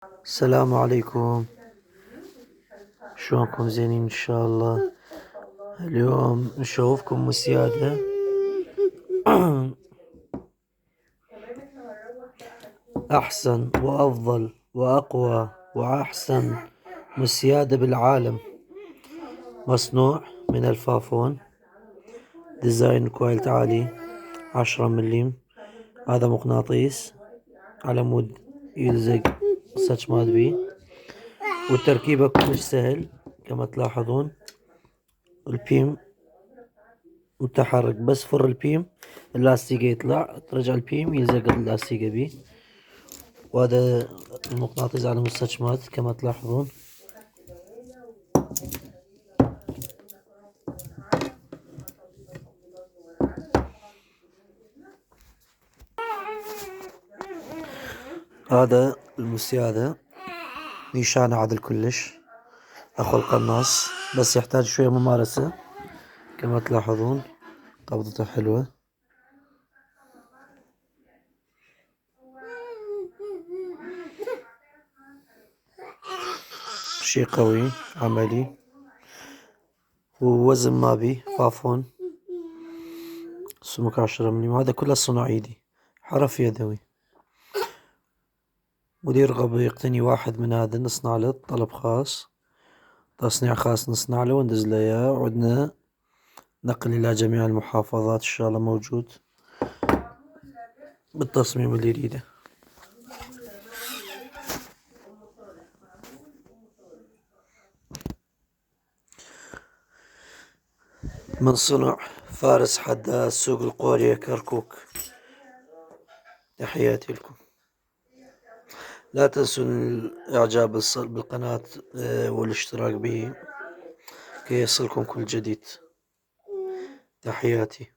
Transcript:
السلام عليكم. شلونكم؟ زينين ان شاء الله. اليوم نشوفكم مسيادة. احسن وافضل واقوى واحسن مسيادة بالعالم، مصنوع من الفافون، ديزاين كواليتي عالي، 10 ملم. هذا مغناطيس على مود يلزق ساتش ماد بيه، والتركيبة كلش سهل كما تلاحظون. البيم متحرك، بس فر البيم اللاستيكة يطلع، ترجع البيم يلزق اللاستيكة بيه. وهذا المغناطيس على مستشمات كما تلاحظون. هذا المسيادة نيشان عادل كلش، اخو القناص، بس يحتاج شوية ممارسة. كما تلاحظون قبضته حلوة. شي قوي عملي، ووزن ما بي فافون، سمك 10 ملم. هذا كله صنع ايدي، حرف يدوي. واللي يرغب يقتني واحد من هذا نصنع له طلب خاص، تصنيع خاص نصنع له وندز له اياه، وعندنا نقل الى جميع المحافظات ان شاء الله موجود بالتصميم اللي يريده. من صنع فارس حداد، سوق القورية، كركوك. تحياتي لكم. لا تنسوا الاعجاب بالقناة والاشتراك به كي يصلكم كل جديد. تحياتي.